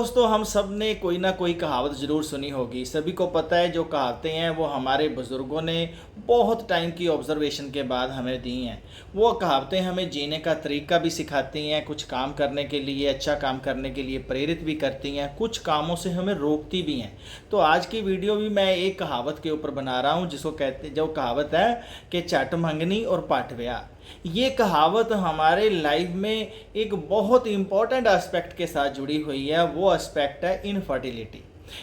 दोस्तों, हम सब ने कोई ना कोई कहावत ज़रूर सुनी होगी। सभी को पता है जो कहावतें हैं वो हमारे बुज़ुर्गों ने बहुत टाइम की ऑब्ज़र्वेशन के बाद हमें दी हैं। वो कहावतें हमें जीने का तरीका भी सिखाती हैं, कुछ काम करने के लिए, अच्छा काम करने के लिए प्रेरित भी करती हैं, कुछ कामों से हमें रोकती भी हैं। तो आज की वीडियो भी मैं एक कहावत के ऊपर बना रहा हूँ, जिसको कहते जो कहावत है कि चट मंगनी और पट ब्याह। ये कहावत हमारे लाइफ में एक बहुत इम्पॉर्टेंट एस्पेक्ट के साथ जुड़ी हुई है। वो एस्पेक्ट है इनफर्टिलिटी।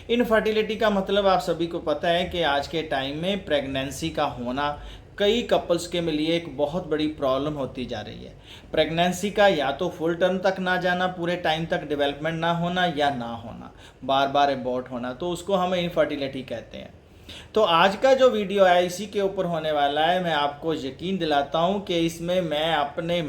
इनफर्टिलिटी का मतलब आप सभी को पता है कि आज के टाइम में प्रेगनेंसी का होना कई कपल्स के लिए एक बहुत बड़ी प्रॉब्लम होती जा रही है। प्रेगनेंसी का या तो फुल टर्म तक ना जाना, पूरे टाइम तक डेवलपमेंट ना होना, या ना होना, बार बार एबॉर्ट होना, तो उसको हम इनफर्टिलिटी कहते हैं। तो आज का जो वीडियो है इसी के ऊपर होने वाला है। मैं आपको यकीन दिलाता हूँ कि इसमें मैं अपने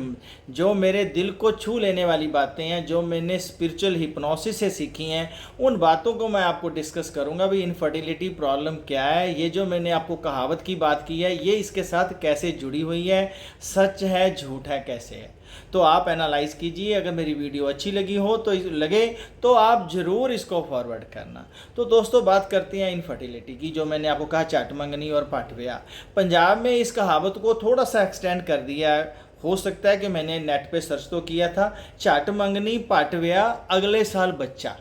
जो मेरे दिल को छू लेने वाली बातें हैं, जो मैंने स्पिरिचुअल हिप्नोसिस से सीखी हैं, उन बातों को मैं आपको डिस्कस करूँगा। भी इनफर्टिलिटी प्रॉब्लम क्या है, ये जो मैंने आपको कहावत की बात की है ये इसके साथ कैसे जुड़ी हुई है, सच है झूठ है कैसे है। तो आप एनालाइज कीजिए। अगर मेरी वीडियो अच्छी लगी हो तो आप ज़रूर इसको फॉरवर्ड करना। तो दोस्तों, बात करते हैं इनफर्टिलिटी की। जो मैंने आपको कहा चट मंगनी और पट ब्याह, पंजाब में इस कहावत को थोड़ा सा एक्सटेंड कर दिया है। हो सकता है कि मैंने नेट पे सर्च तो किया था। चट मंगनी पट ब्याह, अगले साल बच्चा।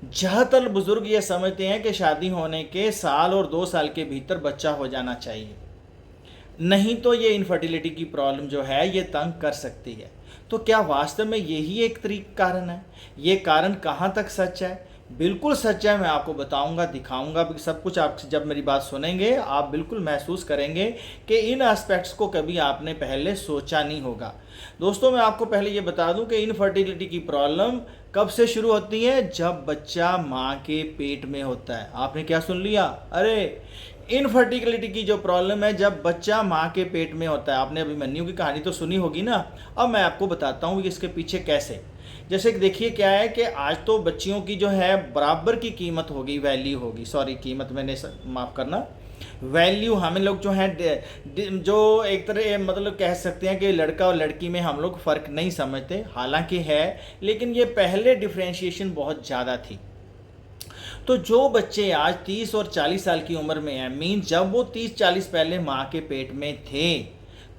ज़्यादातर बुजुर्ग ये समझते हैं कि शादी होने के साल और 2 साल के भीतर बच्चा हो जाना चाहिए, नहीं तो ये इनफर्टिलिटी की प्रॉब्लम जो है ये तंग कर सकती है। तो क्या वास्तव में यही एक कारण है? ये कारण कहाँ तक सच है? बिल्कुल सच है। मैं आपको बताऊंगा, दिखाऊंगा भी सब कुछ। आप जब मेरी बात सुनेंगे आप बिल्कुल महसूस करेंगे कि इन एस्पेक्ट्स को कभी आपने पहले सोचा नहीं होगा। दोस्तों, मैं आपको पहले ये बता दूं कि इनफर्टिलिटी की प्रॉब्लम कब से शुरू होती है? जब बच्चा माँ के पेट में होता है। आपने क्या सुन लिया? अरे, इनफर्टिलिटी की जो प्रॉब्लम है जब बच्चा माँ के पेट में होता है। आपने अभिमन्यु की कहानी तो सुनी होगी ना। अब मैं आपको बताता हूँ कि इसके पीछे कैसे। जैसे कि देखिए क्या है कि आज तो बच्चियों की जो है बराबर की कीमत होगी, वैल्यू होगी, सॉरी कीमत मैंने माफ़ करना, वैल्यू। हम लोग जो है जो एक तरह मतलब कह सकते हैं कि लड़का और लड़की में हम लोग फ़र्क नहीं समझते, हालांकि है, लेकिन ये पहले डिफ्रेंशिएशन बहुत ज़्यादा थी। तो जो बच्चे आज 30 और 40 साल की उम्र में हैं, मीन जब वो 30-40 पहले माँ के पेट में थे,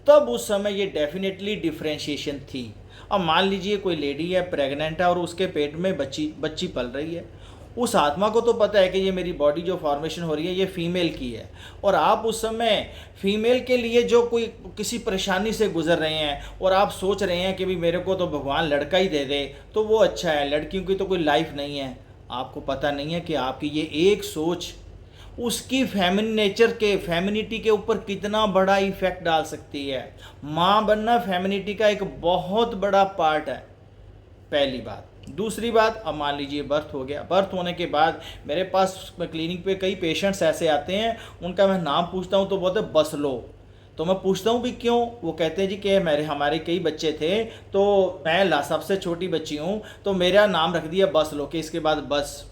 तब उस समय ये डेफिनेटली डिफ्रेंशिएशन थी। अब मान लीजिए कोई लेडी है, प्रेग्नेंट है और उसके पेट में बच्ची पल रही है। उस आत्मा को तो पता है कि ये मेरी बॉडी जो फॉर्मेशन हो रही है ये फीमेल की है, और आप उस समय फीमेल के लिए जो कोई किसी परेशानी से गुजर रहे हैं और आप सोच रहे हैं कि भी मेरे को तो भगवान लड़का ही दे दे तो वो अच्छा है, लड़कियों की तो कोई लाइफ नहीं है। आपको पता नहीं है कि आपकी ये एक सोच उसकी फेमिनिटी के ऊपर कितना बड़ा इफेक्ट डाल सकती है। माँ बनना फेमिनिटी का एक बहुत बड़ा पार्ट है, पहली बात। दूसरी बात, अब मान लीजिए बर्थ हो गया। बर्थ होने के बाद मेरे पास क्लिनिक पे कई पेशेंट्स ऐसे आते हैं, उनका मैं नाम पूछता हूँ तो बोलते बस लो। तो मैं पूछता हूँ भी क्यों? वो कहते हैं जी कि हमारे कई बच्चे थे, तो मैं सबसे छोटी बच्ची हूँ तो मेरा नाम रख दिया बस लो, कि इसके बाद बस,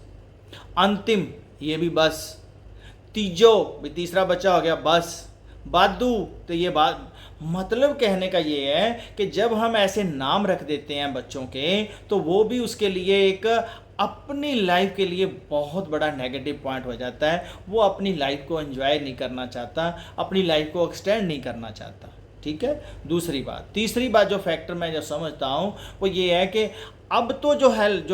अंतिम ये भी बस, तीजो भी तीसरा बच्चा हो गया बस, बादू तो ये बात। मतलब कहने का ये है कि जब हम ऐसे नाम रख देते हैं बच्चों के, तो वो भी उसके लिए एक अपनी लाइफ के लिए बहुत बड़ा नेगेटिव पॉइंट हो जाता है। वो अपनी लाइफ को एंजॉय नहीं करना चाहता, अपनी लाइफ को एक्सटेंड नहीं करना चाहता। ठीक है, दूसरी बात। तीसरी बात जो फैक्टर मैं जो समझता हूँ वो ये है कि अब तो जो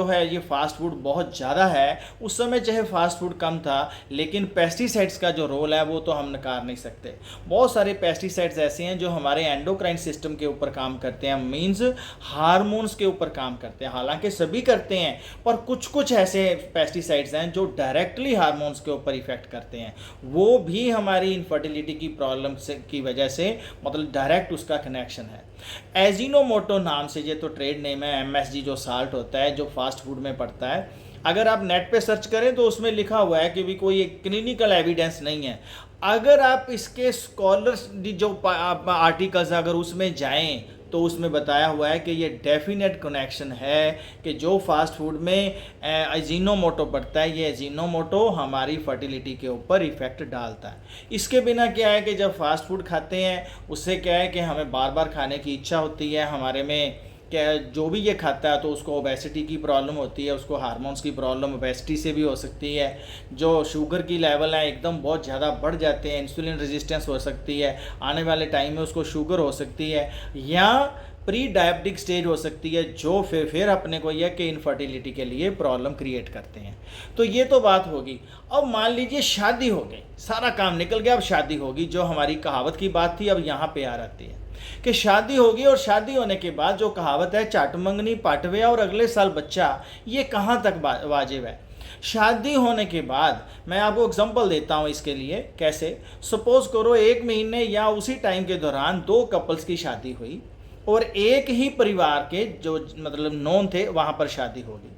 है ये फास्ट फूड बहुत ज़्यादा है। उस समय चाहे फास्ट फूड कम था, लेकिन पेस्टिसाइड्स का जो रोल है वो तो हम नकार नहीं सकते। बहुत सारे पेस्टिसाइड्स ऐसे हैं जो हमारे एंडोक्राइन सिस्टम के ऊपर काम करते हैं, मींस हार्मोन्स के ऊपर काम करते हैं। हालांकि सभी करते हैं, पर कुछ कुछ ऐसे पेस्टिसाइड्स हैं जो डायरेक्टली हार्मोन्स के ऊपर इफेक्ट करते हैं। वो भी हमारी इनफर्टिलिटी की प्रॉब्लम से की वजह से मतलब डायरेक्ट उसका कनेक्शन है। एजिनोमोटो नाम से, ये तो ट्रेड नेम है, एमएसजी जो साल्ट होता है जो फास्ट फूड में पड़ता है। अगर आप नेट पे सर्च करें तो उसमें लिखा हुआ है कि भी कोई एक क्लिनिकल एविडेंस नहीं है। अगर आप इसके स्कॉलर्स जो आर्टिकल्स अगर उसमें जाएं तो उसमें बताया हुआ है कि ये डेफिनेट कनेक्शन है कि जो फास्ट फूड में अजीनोमोटो पड़ता है, ये अजीनोमोटो हमारी फर्टिलिटी के ऊपर इफेक्ट डालता है। इसके बिना क्या है कि जब फास्ट फूड खाते हैं उससे क्या है कि हमें बार बार खाने की इच्छा होती है, हमारे में क्या जो भी ये खाता है तो उसको ओबेसिटी की प्रॉब्लम होती है, उसको हार्मोन्स की प्रॉब्लम ओबेसिटी से भी हो सकती है, जो शुगर की लेवल है एकदम बहुत ज़्यादा बढ़ जाते हैं, इंसुलिन रेजिस्टेंस हो सकती है, आने वाले टाइम में उसको शुगर हो सकती है, या प्री डायबिटिक स्टेज हो सकती है, जो फिर अपने को यह कि इनफर्टिलिटी के लिए प्रॉब्लम क्रिएट करते हैं। तो ये तो बात होगी। अब मान लीजिए शादी हो गई, सारा काम निकल गया, अब शादी होगी, जो हमारी कहावत की बात थी अब यहाँ पे आ जाती है कि शादी होगी, और शादी होने के बाद जो कहावत है चाट मंगनी पाटव्या और अगले साल बच्चा, ये कहाँ तक वाजिब है। शादी होने के बाद मैं आपको एग्जांपल देता हूँ इसके लिए, कैसे। सपोज करो 1 महीने या उसी टाइम के दौरान 2 कपल्स की शादी हुई और एक ही परिवार के जो मतलब नॉन थे वहाँ पर शादी होगी,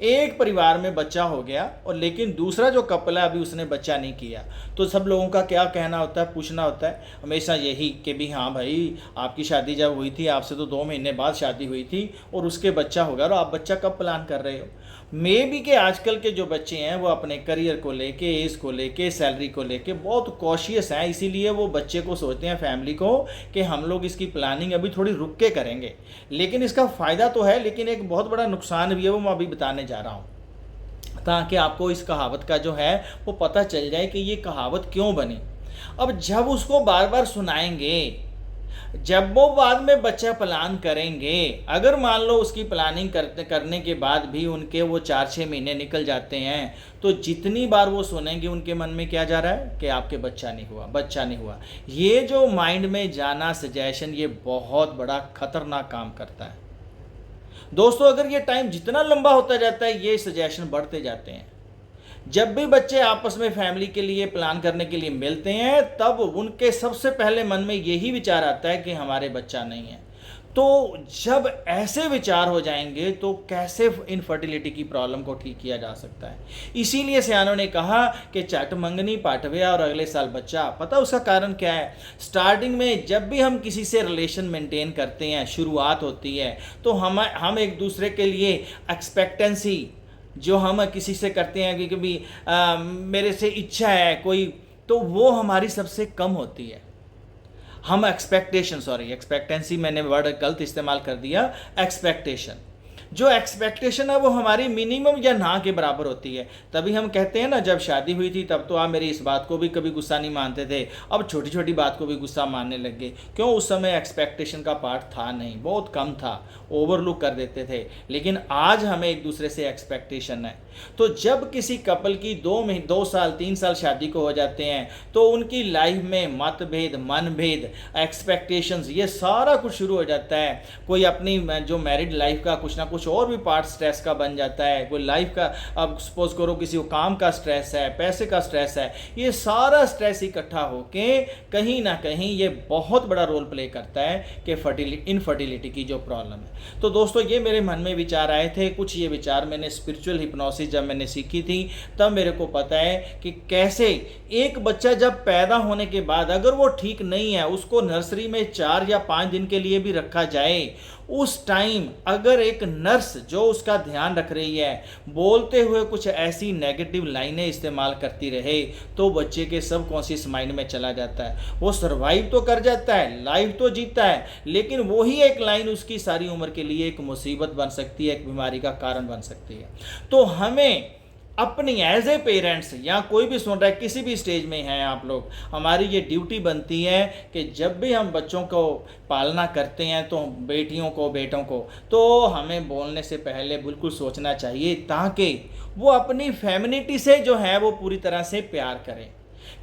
एक परिवार में बच्चा हो गया, और लेकिन दूसरा जो कपल है अभी उसने बच्चा नहीं किया, तो सब लोगों का क्या कहना होता है, पूछना होता है हमेशा यही कि भी हाँ भाई आपकी शादी जब हुई थी, आपसे तो 2 महीने बाद शादी हुई थी और उसके बच्चा हो गया, और आप बच्चा कब प्लान कर रहे हो। मे बी के आजकल के जो बच्चे हैं वो अपने करियर को लेके, एज को लेके, सैलरी को लेके बहुत कॉशियस हैं, इसीलिए वो बच्चे को सोचते हैं, फैमिली को, कि हम लोग इसकी प्लानिंग अभी थोड़ी रुक के करेंगे। लेकिन इसका फ़ायदा तो है, लेकिन एक बहुत बड़ा नुकसान भी है, वो मैं अभी बताने जा रहा हूँ, ताकि आपको इस कहावत का जो है वो पता चल जाए कि ये कहावत क्यों बनी। अब जब उसको बार बार सुनाएंगे, जब वो बाद में बच्चा प्लान करेंगे, अगर मान लो उसकी प्लानिंग करने के बाद भी उनके वो 4-6 महीने निकल जाते हैं, तो जितनी बार वो सुनेंगे उनके मन में क्या जा रहा है कि आपके बच्चा नहीं हुआ, बच्चा नहीं हुआ। ये जो माइंड में जाना सजेशन, ये बहुत बड़ा खतरनाक काम करता है दोस्तों। अगर ये टाइम जितना लंबा होता जाता है ये सजेशन बढ़ते जाते हैं। जब भी बच्चे आपस में फैमिली के लिए प्लान करने के लिए मिलते हैं, तब उनके सबसे पहले मन में यही विचार आता है कि हमारे बच्चा नहीं है। तो जब ऐसे विचार हो जाएंगे तो कैसे इनफर्टिलिटी की प्रॉब्लम को ठीक किया जा सकता है। इसीलिए सियानों ने कहा कि चाट मंगनी पाटव्या और अगले साल बच्चा। पता उसका कारण क्या है। स्टार्टिंग में जब भी हम किसी से रिलेशन मेंटेन करते हैं, शुरुआत होती है, तो हम एक दूसरे के लिए एक्सपेक्टेंसी जो हम किसी से करते हैं कि कभी मेरे से इच्छा है कोई, तो वो हमारी सबसे कम होती है। हम एक्सपेक्टेंसी मैंने वर्ड गलत इस्तेमाल कर दिया। एक्सपेक्टेशन, जो एक्सपेक्टेशन है वो हमारी मिनिमम या ना के बराबर होती है। तभी हम कहते हैं ना, जब शादी हुई थी तब तो आप मेरी इस बात को भी कभी गुस्सा नहीं मानते थे, अब छोटी छोटी बात को भी गुस्सा मानने लग गए। क्यों? उस समय एक्सपेक्टेशन का पार्ट था नहीं, बहुत कम था, ओवरलुक कर देते थे। लेकिन आज हमें एक दूसरे से एक्सपेक्टेशन है। तो जब किसी कपल की 2 साल 3 साल शादी को हो जाते हैं, तो उनकी लाइफ में मतभेद, मनभेद, एक्सपेक्टेशंस, ये सारा कुछ शुरू हो जाता है। कोई अपनी जो मैरिड लाइफ का कुछ ना कुछ और भी पार्ट स्ट्रेस का बन जाता है, कोई लाइफ का, अब सपोज करो किसी को काम का स्ट्रेस है, पैसे का स्ट्रेस है, ये सारा स्ट्रेस इकट्ठा होके कहीं ना कहीं ये बहुत बड़ा रोल प्ले करता है कि इनफर्टिलिटी की जो प्रॉब्लम है। तो दोस्तों ये मेरे मन में विचार आए थे। कुछ ये विचार मैंने स्पिरिचुअल हिप्नोसिस जब मैंने सीखी थी तब मेरे को पता है कि कैसे एक बच्चा जब पैदा होने के बाद अगर वो ठीक नहीं है, उसको नर्सरी में 4 या 5 दिन के लिए भी रखा जाए, उस टाइम अगर एक नर्स जो उसका ध्यान रख रही है बोलते हुए कुछ ऐसी नेगेटिव लाइनें इस्तेमाल करती रहे, तो बच्चे के सबकॉन्शियस माइंड में चला जाता है। वो सर्वाइव तो कर जाता है, लाइफ तो जीता है, लेकिन वही एक लाइन उसकी सारी उम्र के लिए एक मुसीबत बन सकती है, एक बीमारी का कारण बन सकती है। तो हमें अपनी एज ए पेरेंट्स, या कोई भी सुन रहा है, किसी भी स्टेज में हैं आप लोग, हमारी ये ड्यूटी बनती है कि जब भी हम बच्चों को पालना करते हैं, तो बेटियों को, बेटों को, तो हमें बोलने से पहले बिल्कुल सोचना चाहिए, ताकि वो अपनी फेमिनिटी से जो है वो पूरी तरह से प्यार करें,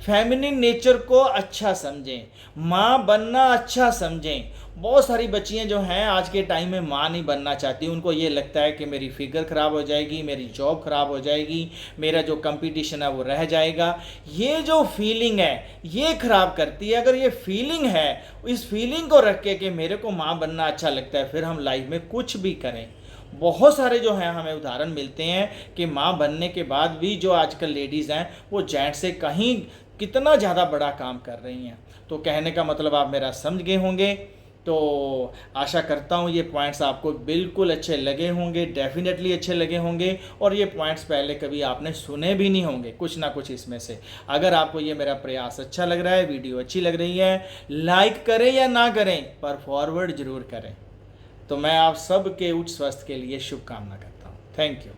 फेमिनिन नेचर को अच्छा समझें, माँ बनना अच्छा समझें। बहुत सारी बच्चियां जो हैं आज के टाइम में माँ नहीं बनना चाहती। उनको ये लगता है कि मेरी फिगर ख़राब हो जाएगी, मेरी जॉब ख़राब हो जाएगी, मेरा जो कंपटीशन है वो रह जाएगा। ये जो फीलिंग है ये ख़राब करती है। अगर ये फीलिंग है, इस फीलिंग को रख के कि मेरे को माँ बनना अच्छा लगता है, फिर हम लाइफ में कुछ भी करें। बहुत सारे जो हैं हमें उदाहरण मिलते हैं कि माँ बनने के बाद भी जो आजकल लेडीज़ हैं वो जेंट्स से कहीं कितना ज़्यादा बड़ा काम कर रही हैं। तो कहने का मतलब आप मेरा समझ गए होंगे। तो आशा करता हूँ ये पॉइंट्स आपको बिल्कुल अच्छे लगे होंगे, डेफिनेटली अच्छे लगे होंगे, और ये पॉइंट्स पहले कभी आपने सुने भी नहीं होंगे, कुछ ना कुछ इसमें से। अगर आपको ये मेरा प्रयास अच्छा लग रहा है, वीडियो अच्छी लग रही है, लाइक करें या ना करें, पर फॉरवर्ड ज़रूर करें। तो मैं आप सब के उच्च स्वास्थ्य के लिए शुभकामना करता हूँ। Thank you.